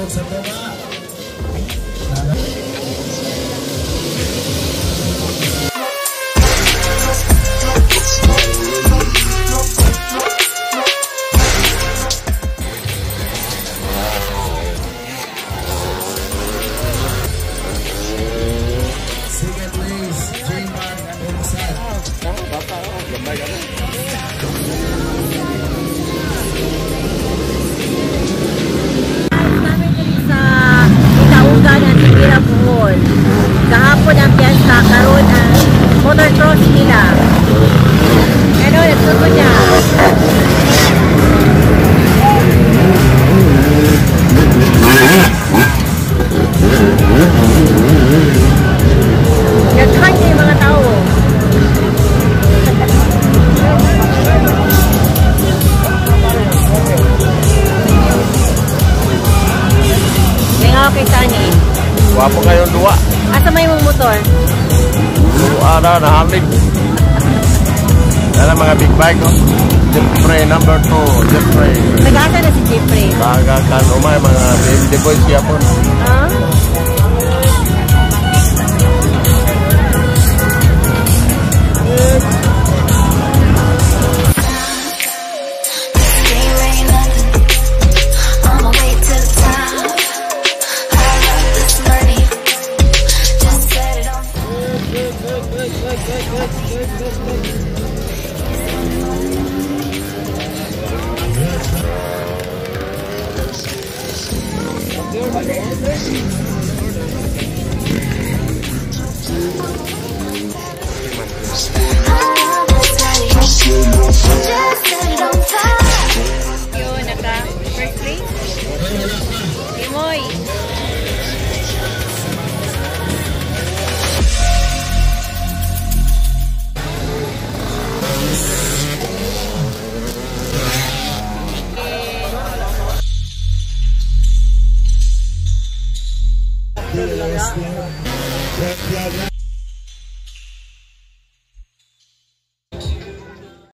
sa baba. Second place, J-Mark and Umsat. Antequera, Bohol. Kahapon ang piyesta, karon ang motocross nila. Ano, nagsuko niya. Naghan niya yung mga tao. May nga kay Tani. Wapo kayong dua. Asa may mong motor? Dua na nahamig. Yan ang mga big bike, no? Jeffrey number 2, Jeffrey. Nag-asa na si Jeffrey. Bagakan umay mga baby boys siya po. Ah? Yun, naka first place. Timoy. Yes,